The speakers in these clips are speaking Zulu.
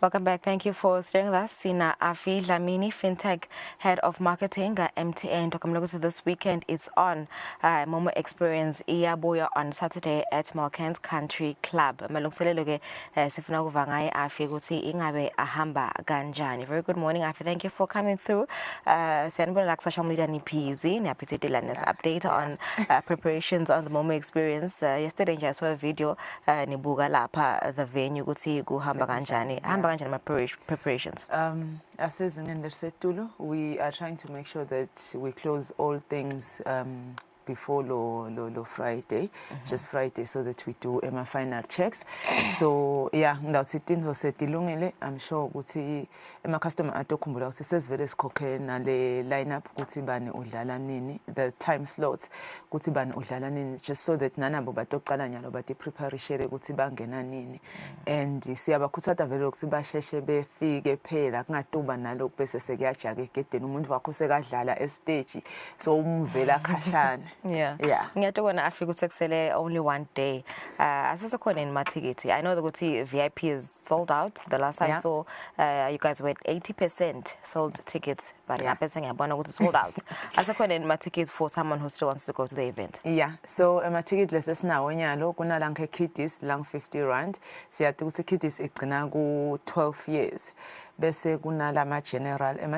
Welcome back. Thank you for staying with us. Sina Afi Dlamini, FinTech Head of Marketing at MTN. Tokamlogo, this weekend it's on Momo Experience Iyabuya on Saturday at Malkens Country Club. Malungselelo ke sifuna ukuva ngaye Afi ukuthi ingabe ahamba kanjani. Very good morning Afi. Thank you for coming through. Siyanibona la social media ni busy. Niyaphethe this update on preparations on the Momo Experience. Yesterday I saw a video nibuka lapha the venue ukuthi kuhamba kanjani. My preparations. As is in Setulu, we are trying to make sure that we close all things before lo Friday, just Friday, so that we do my final checks. So yeah, I'm sure ukuthi my customer atokhumbula ukuthi sesivele sikhokhe nale lineup ukuthi bani udlala nini, the time slots ukuthi bani udlala nini, just so that nanabo batoqala nyalo bati prepare share ukuthi bangena nini. And siyabakhuthaza vele ukuthi basheshe befike phela kungatuba nalo bese sekuyajaka egedeni umuntu wakho sekadlala estage so umvela khashana. Yeah. Ngiyatokona Africa usekusele only one day. Asasekhona in matikiti. I know the VIP is sold out. The last I saw you guys were at 80% sold tickets, but lapha ngiyabona ukuthi sold out. Asakhona in matikiti for someone who still wants to go to the event. Yeah. So matikiti lesesinawo nyalo kuna lanke kiddies lang 50 rand. Siyathi ukuthi kiddies igcina ku 12 years. Bese kuna la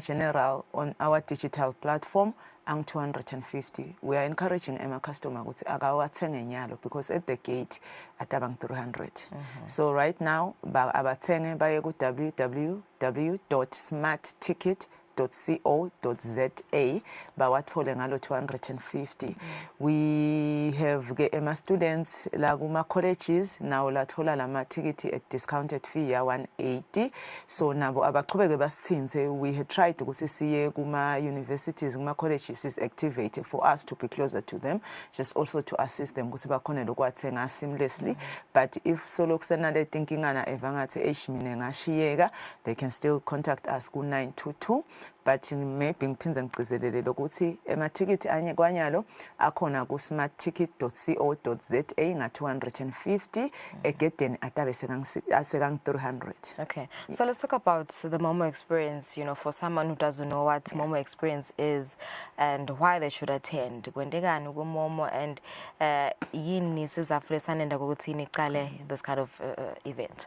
general on our digital platform ang 250. We are encouraging our customer ukuthi akawathenge nyalo because at the gate atabang 300. So right now abathenge baye ku www.smartticket.co.za bawathole ngalo 250. We have ema students la kuma colleges now lathola lama ticket at discounted fee ya 180. So nabo abaqhubeke basithinze. We had tried ukuthi siye kuma universities kuma colleges is activated for us to be closer to them, just also to assist them ukuthi bakhone lokwathenga seamlessly. But if solo kusena le thinking ana evangathi mina ngashiyeka, they can still contact us ku 922. But maybe ngiphinze ngicizelele lokuthi emathikiti anye kwanyalo akhona ku smartticket.co.za nga 250 egedeni atabe sekang 300. Okay. So let's talk about the Momo Experience, for someone who doesn't know what Momo Experience is and why they should attend. Kwendekani ku Momo and yini sizafulesana ngokuthi niqale this kind of event.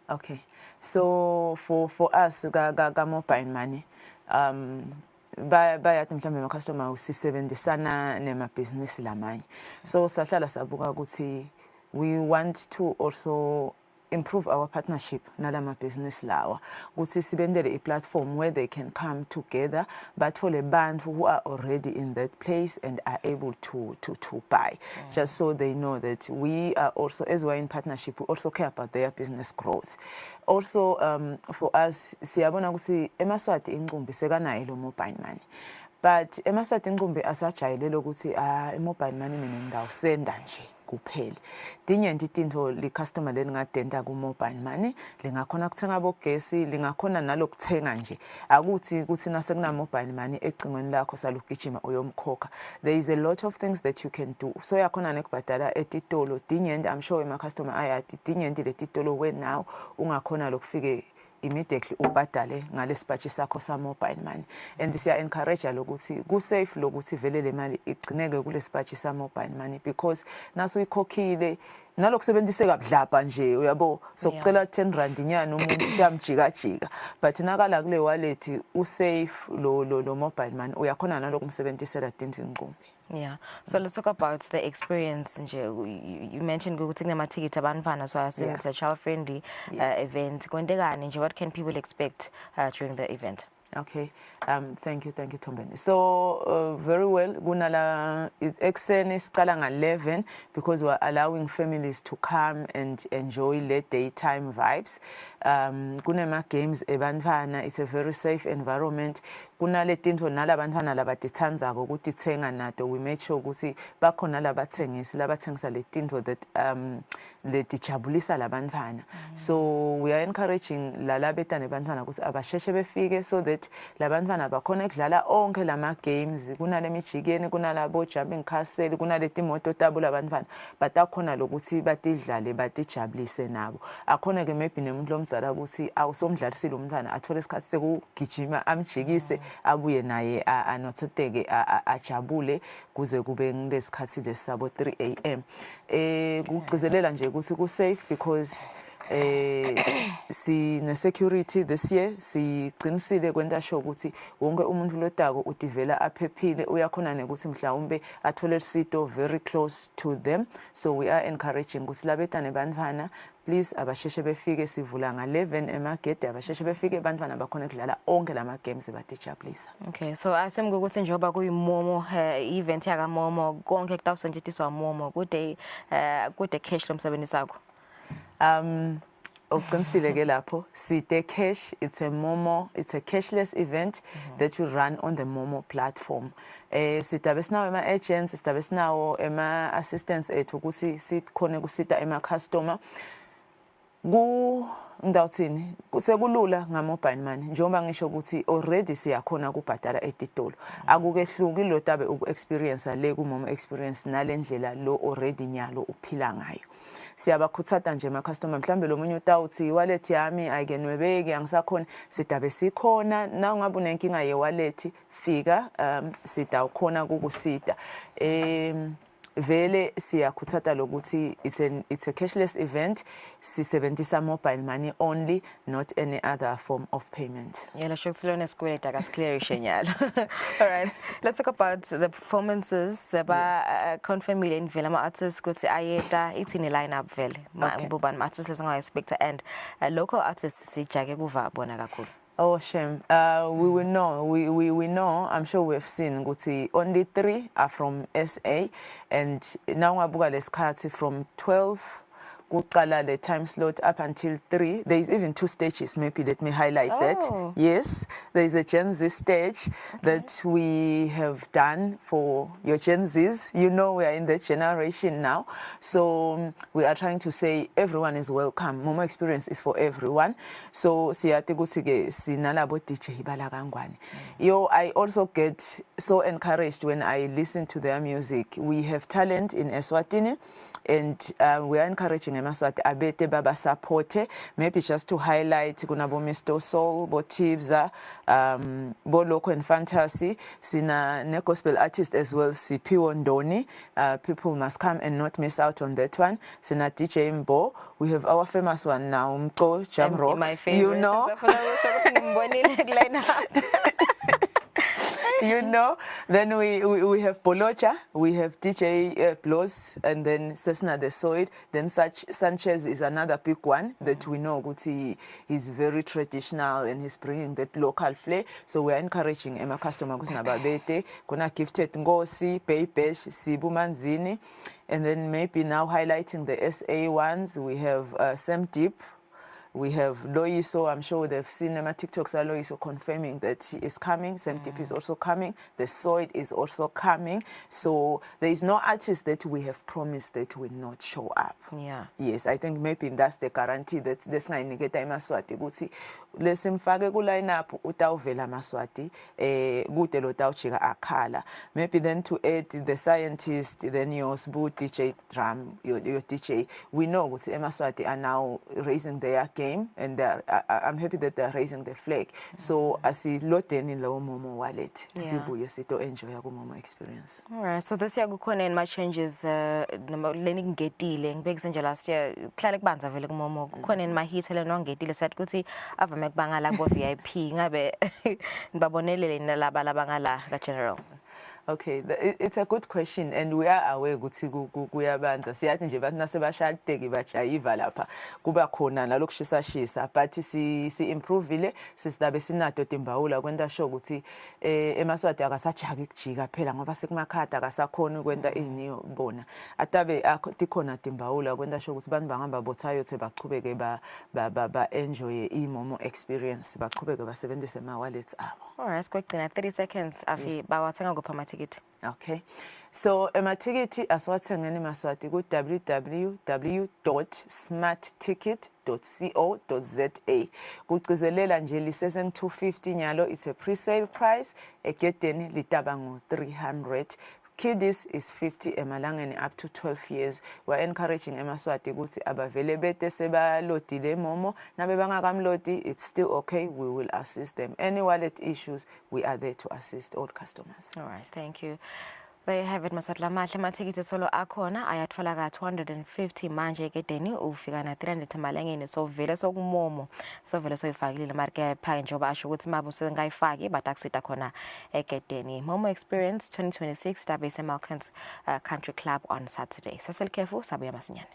Okay. So for us ga mobile money bayathi mhlambe ama customer usisebenzisana nema business lamanye. So sahlala sabuka ukuthi we want to also improve our partnership nalama business lawa ukuthi sibendele a platform where they can come together but for a band who are already in that place and are able to buy, just so they know that we are also, as we're in partnership, we also care about their business growth. Also for us siyabona ukuthi emaswati inqumbi sekanayo lo mobile money, but emaswati inqumbi asajayelele ukuthi mobile money mina ngawusenda nje kuphela. Dinyenti tinto li customer leningadenda ku mobile money lingakhona kuthenga bogesi, lingakhona nalokuthenga nje ukuthi nasekuna mobile money ecingweni lakho salugijima uyomkhokha. There is a lot of things that you can do. So yakhona nekubhadala etitolo dinyenti, I'm sure my customer ayati dinyenti letitolo when now ungakhona lokufike immediately ubhadale ngalesipachi sakho sa mobile money. And siya encourage lokuthi ku safe lokuthi vele le mali igcineke kulesipachi sa mobile money because naso ikhokhile nalokusebenziseka budlapha nje uyabo sokucela 10 rand inyana umuntu siyamjika but nakala kule wallet usafe lo mobile money uyakhona nalokumsebenzisela tinvinqumbi. Yeah. So let's talk about the experience. You mentioned ukuthi kunamathikiti abantwana, so I assume it's a child-friendly event. Kwendekani, what can people expect during the event? Okay. Thank you, Tombeni. So very well. Gunala is exene skala nga 11 because we're allowing families to come and enjoy late daytime vibes. Kunema games ebantwana. It's a very safe environment. Kunale tinto nala bantwana labatithanza ukuthi thenga nato. We make sure ukuthi bakhona labathengisa le tinto that letijabulisa labantwana. So we are encouraging lalabetane bantwana ukuthi abasheshe befike so that wallet labantwana bakhona ukudlala onke lama games kunale mijikeni kunalabo jumping castle kunaleti moto tabo labantwana but akhona lokuthi batidlale batijabulise nabo akhona ke maybe nemuntu lomdzala ukuthi awusomdlalisile umntwana athole isikhathi sekugijima amjikise abuye naye anothoteke ajabule kuze kube ngilesikhathi lesabo 3 am kugcizelela nje ukuthi ku safe because sine security this year siqinisile kwenta sure ukuthi wonke umuntu lotako udivela aphephile uyakhona nekuthi mhlawumbe athole isito very close to them so we are encouraging ukuthi labetane bantwana please abasheshe befike sivula nga11 emagede abasheshe befike bantwana bakhona ukudlala onke lama games batijabulisa. Okay, so asemke ukuthi njengoba kuyimomo event yaka momo konke kutawusetshenziswa momo kude cash lomsebenzi sakho. Uqinisile ke lapho site cash it's a cashless event that we run on the Momo platform. Sitabe sinawo ema agents sitabe sinawo ema assistants ethu ukuthi sikhone kusita ema customer ngidawuthini kusekulula nga-mobile money njengoba ngisho ukuthi already siyakhona ukubhadala etitolo akukehluki lo tabe uku-experience le ku-Momo experience nalendlela lo already nyalo uphila ngayo siyabakhuthaza nje ama-customer mhlambe lo munye utawuthi i-wallet yami ayikenwebeki angisakhona sidabe sikhona na ungabe unenkinga ye-wallet fika sidawukhona kukusita vele siyakhuthaza lokuthi it's a cashless event sisebenzisa mobile money only not any other form of payment. Yela shokusilona esikweleta akasiclearishe nyalo. All right, let's talk about the performances ba confirmile indlela ama artists ukuthi ayeta ithini lineup vele ngubani ama artists lesinga expect and local artists sijake kuva bona kakhulu. Oh shame. We will know. We know. I'm sure we have seen. Guti only 3 are from SA, and now ngabuka lesikhathi from 12. Kuqala the time slot up until 3. There is even 2 stages. Maybe let me highlight that. Yes, there is a Gen Z stage that we have done for your Gen Zs. You know we are in that generation now, so we are trying to say everyone is welcome. Momo experience is for everyone. So siyate ukuthi ke sinalabo DJ ibala kangwane. Yo, I also get so encouraged when I listen to their music. We have talent in Eswatini. And we are encouraging emaswati abete baba supporte maybe just to highlight kunabo Mr. Soul bo Tibza bo Loco and Fantasy sina ne gospel artist as well Siphiwo Ndoni people must come and not miss out on that one sina DJ Mbo we have our famous one now Mco Jamrock my favorite you know you know, then we have Bolocha, we have DJ Blows, and then Cessna the Soid. Then Sanchez is another big one that we know Guti is very traditional and he's bringing that local flair. So we are encouraging Emma customer Babete, Kuna Gifted Ngosi, Paypesh, Sibu Manzini, and then maybe now highlighting the SA ones, we have Sam Deep. We have Loiso, I'm sure they've seen my TikToks are Loiso confirming that he is coming. Semtip is also coming. The Soid is also coming. So there is no artist that we have promised that will not show up. Yeah. Yes, I think maybe that's the guarantee that this guy nigeta imaswati. Guti lesimfake ku lineup utawuvela maswati. Gute lotawuchika akala. Maybe then to add the scientist, then your Sbu DJ drum, your DJ. We know guti emaswati are now raising their game. And I'm happy that they're raising the flag. So as a lot in low Momo wallet, sibuye sito enjoy yaku Momo experience. All right. So this year kukhona in my changes learning getile ngibekise nje last year klale kubanza vele ku Momo kukhona in my hit le no ngetile sathi kuthi avame kubangala ku VIP ngabe ngibabonelele nalaba labangala ka general. Okay, it's a good question and we are aware ukuthi kuyabanza siyathi nje bathi nasebashadeki bajayiva lapha kuba khona nalokushisa but si improveile sisidabe sinato timbawula kwenta sure ukuthi emaswati akasajaki kujika phela ngoba sekumakhada akasakhona ukwenta iniyo bona atabe tikhona timbawula kwenta sure ukuthi bantu bangamba bothayo the baqhubeke ba enjoy iMomo experience baqhubeke basebenzise ama wallets abo. All right, quick 30 seconds afi bawathenga kupha ticket. Okay. So emathikiti asiwathengeni Maswati ku www.smartticket.co.za. Kugcizelela nje lisese 250 nyalo, it's a pre-sale price. Egedeni litaba ngo 300. Kiddies is 50 emalangeni up to 12 years. We're encouraging eMaswati ukuthi abavele bete sebalodile momo nabe bangakamlodi, it's still okay, we will assist them. Any wallet issues, we are there to assist all customers. All right, thank you. There you have it, Maswati Lamahle. Amathikiti solo akhona ayathola ka 250 manje egedeni ufika na 300 emalangeni, so vele sokumomo, so vele soyifakile mari ke pha njengoba asho ukuthi mabo sengayifaki but akusita khona egedeni. Momo Experience 2026 Dabase Malkens Country Club on Saturday. Saselkhefu sabuya masinyane.